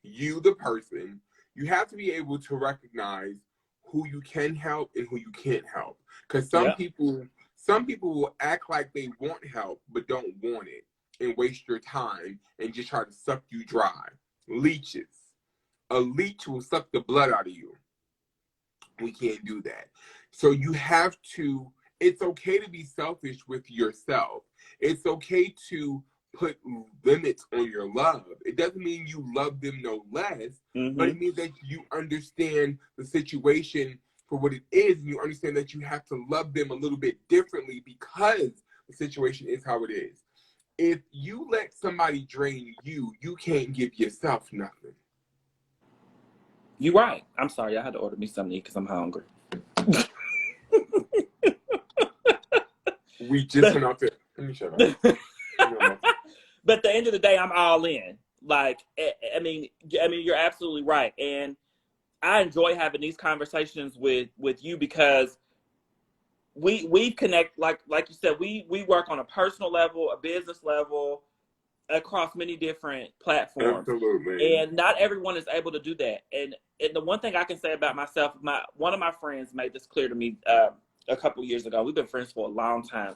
you the person, you have to be able to recognize who you can help and who you can't help. Because some people will act like they want help but don't want it and waste your time and just try to suck you dry. Leeches. A leech will suck the blood out of you. We can't do that. So you have to, it's okay to be selfish with yourself. It's okay to put limits on your love. It doesn't mean you love them no less, but it means that you understand the situation for what it is, and you understand that you have to love them a little bit differently because the situation is how it is. If you let somebody drain you, you can't give yourself nothing. You're right. I'm sorry. I had to order me something to eat because I'm hungry. We just went out there. Let me shut up. But at the end of the day, I'm all in. Like, I mean, you're absolutely right. And I enjoy having these conversations with you because we connect, like you said, we work on a personal level, a business level, across many different platforms. Absolutely. And not everyone is able to do that. And the one thing I can say about myself, one of my friends made this clear to me a couple of years ago. We've been friends for a long time.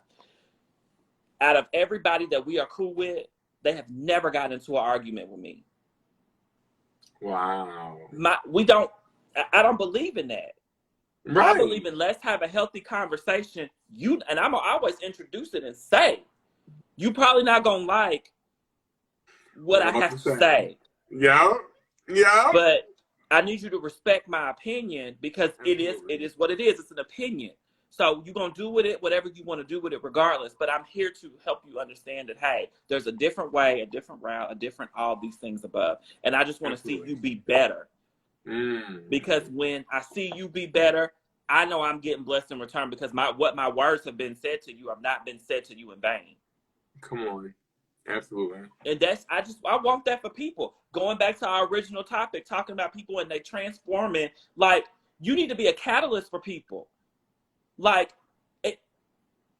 Out of everybody that we are cool with, they have never gotten into an argument with me. Wow. I don't believe in that. Right. I believe in let's have a healthy conversation. And I'm always introduce it and say, you probably not gonna like what I have to say. Yeah. Yeah. But I need you to respect my opinion because it is what it is. It's an opinion. So you're going to do with it whatever you want to do with it regardless. But I'm here to help you understand that, hey, there's a different way, a different route, a different all these things above. And I just want to see you be better. Because when I see you be better, I know I'm getting blessed in return, because what my words have been said to you have not been said to you in vain. Come on. Absolutely. And I want that for people. Going back to our original topic, talking about people and they transforming, like, you need to be a catalyst for people. Like,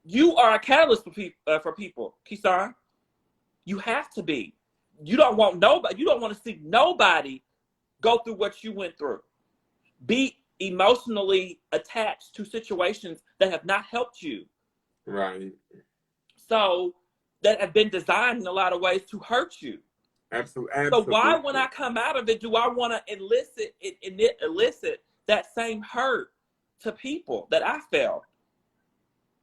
you are a catalyst for people, Keyshawn. You have to be. You don't want to see nobody go through what you went through. Be emotionally attached to situations that have not helped you. Right. So that have been designed in a lot of ways to hurt you. Absolutely. So why, when I come out of it, do I want to elicit that same hurt to people that I felt?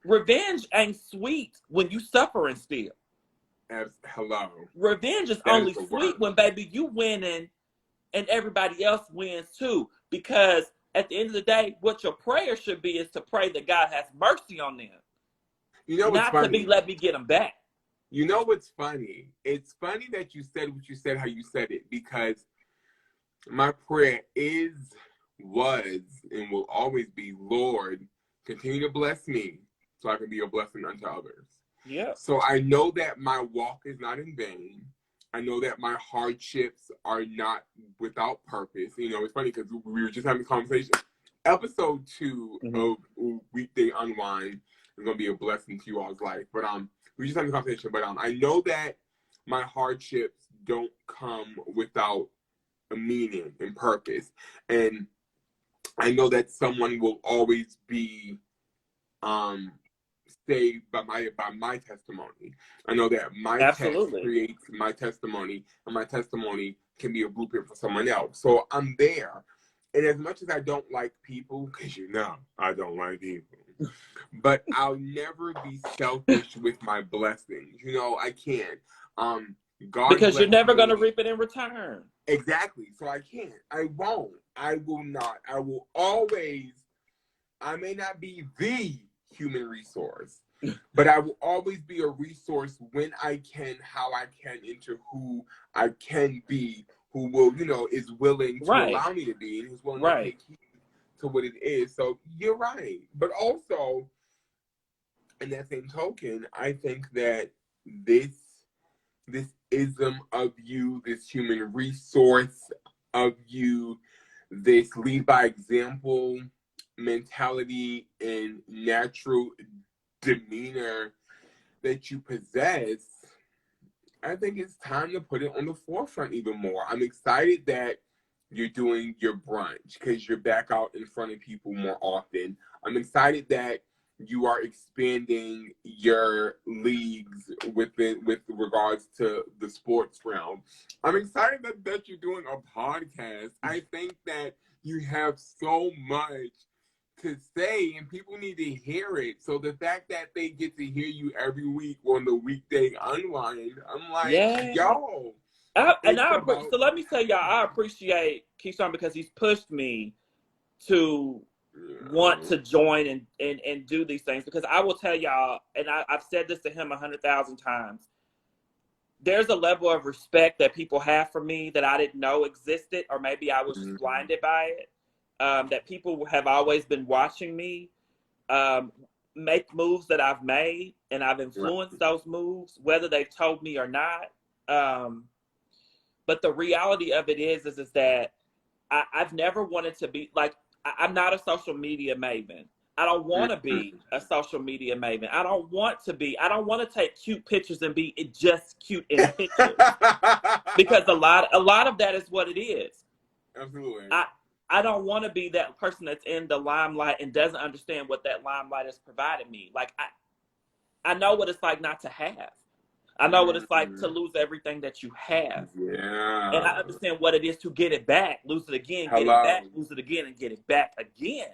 Revenge ain't sweet when you suffering still. Hello. Revenge is only sweet when, baby, you winning and everybody else wins too. Because at the end of the day, what your prayer should be is to pray that God has mercy on them. You know what's not funny? To be, let me get them back. You know what's funny? It's funny that you said what you said, how you said it, because my prayer was, and will always be, Lord, continue to bless me so I can be a blessing unto others. Yeah. So I know that my walk is not in vain. I know that my hardships are not without purpose. You know, it's funny because we were just having a conversation. Episode 2 of Weekday Unwind is going to be a blessing to you all's life. But we were just having a conversation. But I know that my hardships don't come without a meaning and purpose. And I know that someone will always be saved by my testimony. I know that my test creates my testimony, and my testimony can be a blueprint for someone else. So I'm there. And as much as I don't like people, because you know I don't like people, but I'll never be selfish with my blessings. You know, I can't. God, because you're never going to reap it in return. Exactly. So I can't. I won't. I will not. I will always. I may not be the human resource, but I will always be a resource when I can, how I can, into who I can be, who will, is willing to allow me to be, and who's willing to take heed to what it is. So you're right. But also, in that same token, I think that this ism of you, this human resource of you, this lead by example mentality and natural demeanor that you possess, I think it's time to put it on the forefront even more. I'm excited that you're doing your brunch because you're back out in front of people more often. I'm excited that you are expanding your leagues with regards to the sports realm. I'm excited that you're doing a podcast. I think that you have so much to say and people need to hear it. So the fact that they get to hear you every week on the Weekday Unwind, I'm like, yo. So let me tell y'all, I appreciate Keyshawn because he's pushed me to want to join and do these things, because I will tell y'all, and I've said this to him 100,000 times, there's a level of respect that people have for me that I didn't know existed, or maybe I was just blinded by it. That people have always been watching me make moves that I've made, and I've influenced those moves, whether they've told me or not. But the reality of it is that I've never wanted to be like, I'm not a social media maven. I don't want to be a social media maven. I don't want to take cute pictures and be just cute in pictures. Because a lot of that is what it is. Absolutely. I don't want to be that person that's in the limelight and doesn't understand what that limelight has provided me. Like, I know what it's like not to have. I know what it's like to lose everything that you have. Yeah. And I understand what it is to get it back, lose it again, get it back, lose it again, and get it back again.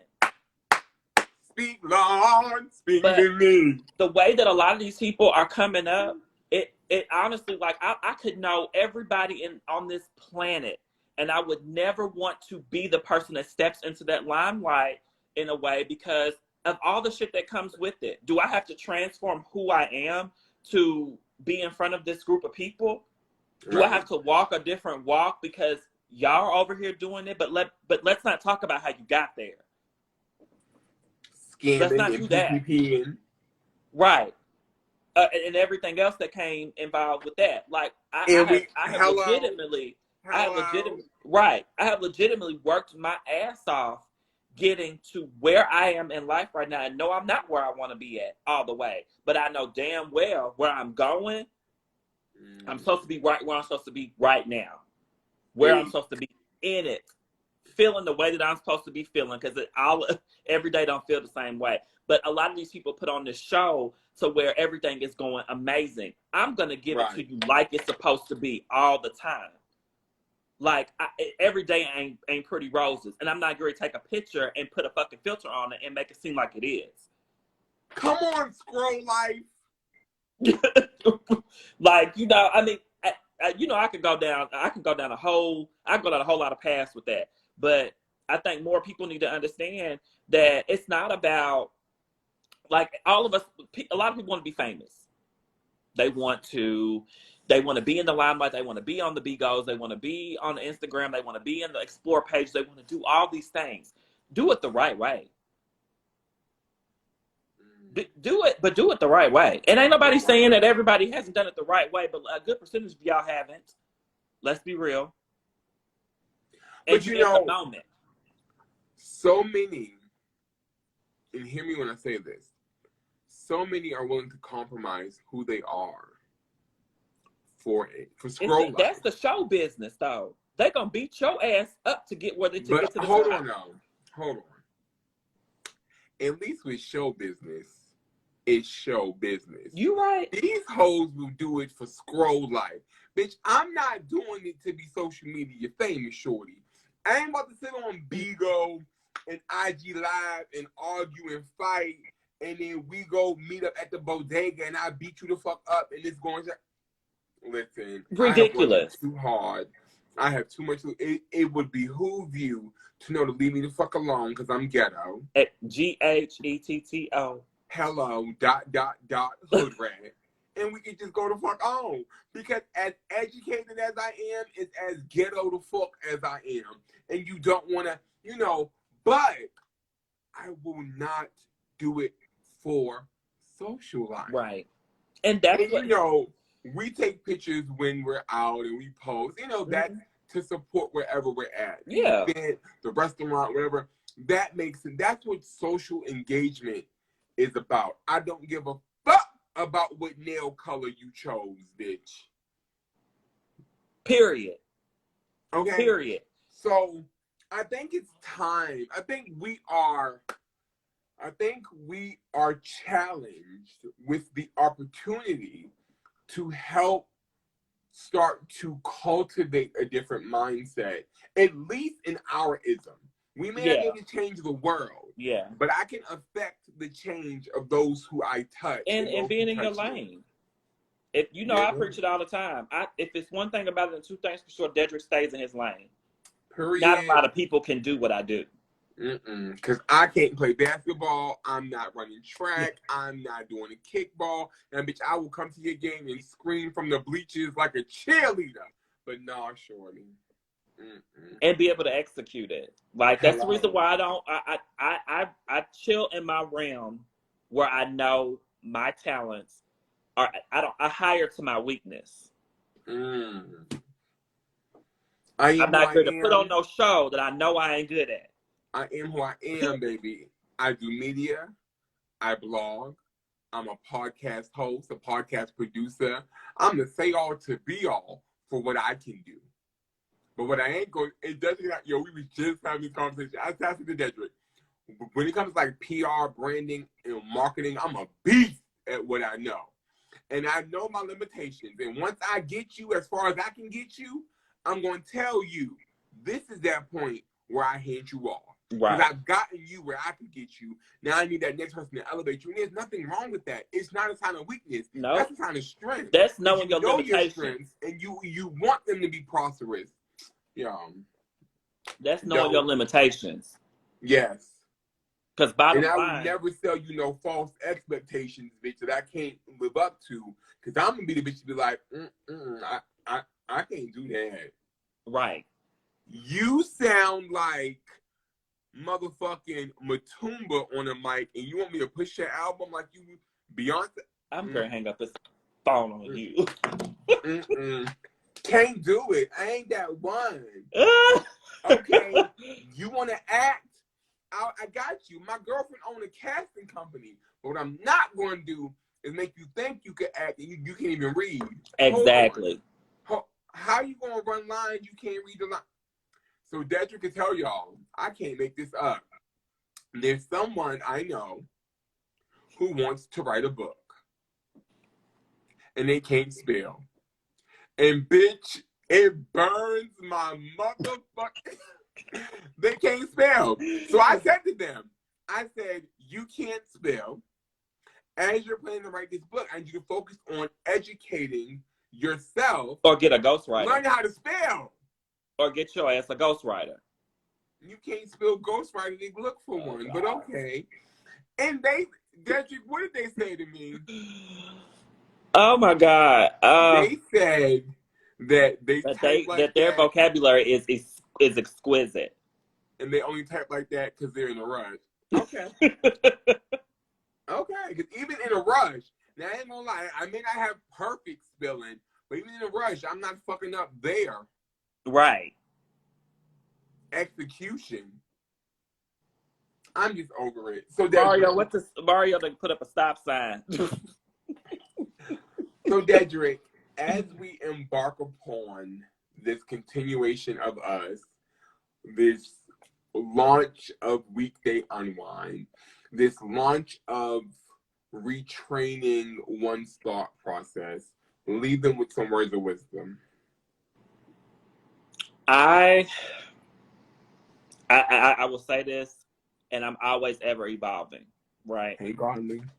Speak, Lord, speak to me. The way that a lot of these people are coming up, it honestly, like, I could know everybody on this planet, and I would never want to be the person that steps into that limelight in a way because of all the shit that comes with it. Do I have to transform who I am to be in front of this group of people? Do I have to walk a different walk because y'all are over here doing it, but let's not talk about how you got there. Scamming let's not do that. PPPing. Right. And everything else that came involved with that. Like I have legitimately worked my ass off getting to where I am in life right now. And no, I'm not where I want to be at all the way. But I know damn well where I'm going. I'm supposed to be right where I'm supposed to be right now. Where I'm supposed to be in it. Feeling the way that I'm supposed to be feeling. Because every day don't feel the same way. But a lot of these people put on this show to where everything is going amazing. I'm going to give it to you like it's supposed to be all the time. Like, every day ain't pretty roses. And I'm not going to take a picture and put a fucking filter on it and make it seem like it is. Come on, Scroll Life. Like, you know, I mean, I could go down a whole lot of paths with that. But I think more people need to understand that it's not about, like, all of us, a lot of people want to be famous. They want to be in the limelight. They want to be on the Bigos. They want to be on the Instagram. They want to be in the Explore page. They want to do all these things. Do it the right way. Do it the right way. And ain't nobody saying that everybody hasn't done it the right way, but a good percentage of y'all haven't. Let's be real. And but you know, so many, and hear me when I say this, so many are willing to compromise who they are for Scroll Life. That's the show business, though. They're going to beat your ass up to get where they get to the top. Hold on. At least with show business, it's show business. You right. These hoes will do it for Scroll Life. Bitch, I'm not doing it to be social media famous, shorty. I ain't about to sit on Bigo and IG Live and argue and fight, and then we go meet up at the bodega and I beat you the fuck up and it's going to... Listen. Ridiculous. I have too hard. I have too much... It would behoove you to know to leave me the fuck alone because I'm ghetto. At GHETTO. Hello, ... hood rat. And we can just go the fuck on. Because as educated as I am, it's as ghetto the fuck as I am. And you don't want to, you know, but I will not do it for social life. Right. And that's what, you know, we take pictures when we're out and we post, you know, that to support wherever we're at. Yeah. The restaurant, whatever. That makes it, that's what social engagement is about. I don't give a fuck about what nail color you chose, bitch. Period. Okay? Period. So, I think it's time. I think we are challenged with the opportunity to help start to cultivate a different mindset, at least in our ism. We may not need to change the world. Yeah. But I can affect the change of those who I touch. And being in your lane. If you know, I preach it all the time. If it's one thing about it, and two things for sure, Dedrick stays in his lane. Period. Not a lot of people can do what I do. Because I can't play basketball. I'm not running track. I'm not doing a kickball. And bitch, I will come to your game and scream from the bleachers like a cheerleader. But no, shorty. And be able to execute it. Like, that's the reason why I chill in my realm where I know my talents are. I hire to my weakness. I'm not going to put on no show that I know I ain't good at. I am who I am, baby. I do media. I blog. I'm a podcast host, a podcast producer. I'm the say all to be all for what I can do. But what I ain't going, it doesn't have, we was just having this conversation. I was asking the Dedrick. When it comes to like PR, branding, and marketing, I'm a beast at what I know. And I know my limitations. And once I get you as far as I can get you, I'm going to tell you, this is that point where I hand you off. Because I've gotten you where I can get you. Now I need that next person to elevate you. And there's nothing wrong with that. It's not a sign of weakness. No. That's a sign of strength. That's knowing your limitations. Your strengths, and you want them to be prosperous. Yeah. That's knowing your limitations. Yes. Because bottom line. And I would never sell you no false expectations, bitch, that I can't live up to. Because I'm going to be the bitch to be like, I can't do that. Right. You sound like motherfucking Matumba on a mic, and you want me to push your album like you Beyonce? I'm gonna hang up this phone on you. Can't do it. I ain't that one. Okay, you want to act? I got you. My girlfriend owns a casting company. But what I'm not going to do is make you think you can act and you can't even read. Exactly. How you going to run lines you can't read the line? So Dedrick can tell y'all, I can't make this up. There's someone I know who wants to write a book. And they can't spell. And bitch, it burns my motherfucking... They can't spell. So I said to them, I said, you can't spell. As you're planning to write this book, I need you to focus on educating yourself. Or get a ghostwriter. Learn how to spell. Or get your ass a ghostwriter. You can't spell ghostwriter, they look for one, God. But okay. And Dedrick, what did they say to me? Oh my God. They said that their vocabulary is exquisite. And they only type like that because they're in a rush. Okay. Okay, because even in a rush, now I ain't gonna lie, I may not have perfect spelling, but even in a rush, I'm not fucking up there. Right. Execution. I'm just over it. So Mario to put up a stop sign. So Dedrick, as we embark upon this continuation of us, this launch of Weekday Unwind, this launch of retraining one's thought process, leave them with some words of wisdom. I will say this, and I'm always ever evolving, right? Hey, Garland.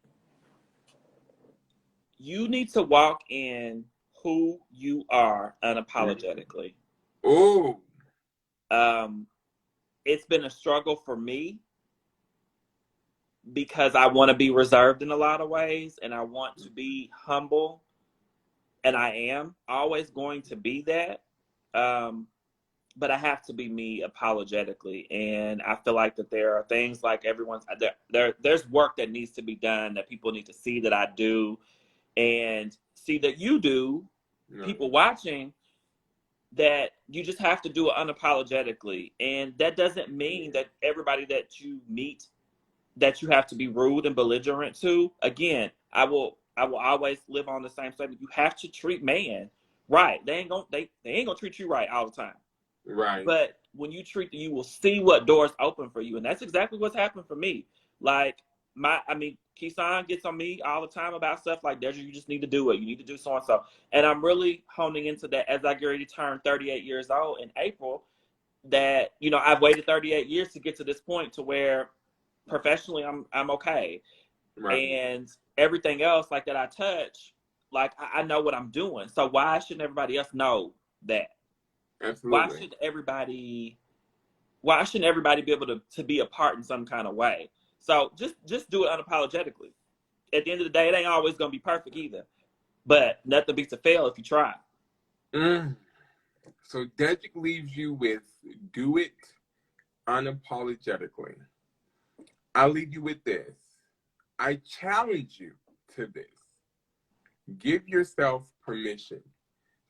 You need to walk in who you are unapologetically. Oh. It's been a struggle for me because I want to be reserved in a lot of ways, and I want to be humble, and I am always going to be that. But I have to be me apologetically, and I feel like that there are things like there's work that needs to be done that people need to see that I do, and see that you do. No. People watching, that you just have to do it unapologetically, and that doesn't mean that everybody that you meet that you have to be rude and belligerent to. Again, I will always live on the same statement. You have to treat man right. They ain't gonna treat you right all the time. Right. But when you treat them, you will see what doors open for you. And that's exactly what's happened for me. Like, Keesan gets on me all the time about stuff like, Dedrick, you just need to do it. You need to do so and so. And I'm really honing into that as I get ready to turn 38 years old in April, that, I've waited 38 years to get to this point to where professionally I'm okay. Right. And everything else like that I touch, like I know what I'm doing. So why shouldn't everybody else know that? Absolutely. Why shouldn't everybody be able to be a part in some kind of way? So just do it unapologetically. At the end of the day, it ain't always gonna be perfect either. But nothing beats a fail if you try. So Dedrick leaves you with do it unapologetically. I'll leave you with this. I challenge you to this. Give yourself permission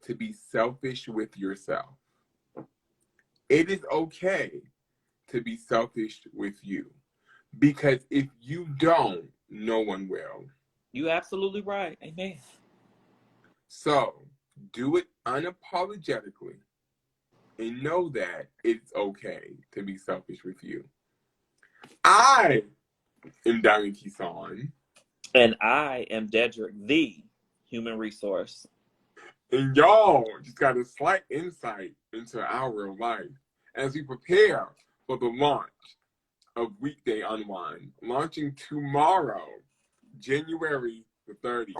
to be selfish with yourself. It is okay to be selfish with you, because if you don't, no one will. You're absolutely right. Amen. So do it unapologetically and know that it's okay to be selfish with you. I am Diamond Keeson. And I am Dedrick, the human resource. And y'all just got a slight insight into our real life as we prepare for the launch of Weekday Unwind, launching tomorrow, January the 30th.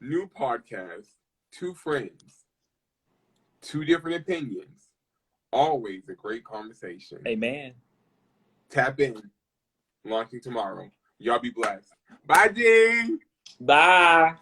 New podcast, 2 friends, 2 different opinions, always a great conversation. Amen. Tap in, launching tomorrow. Y'all be blessed. Bye, G. Bye.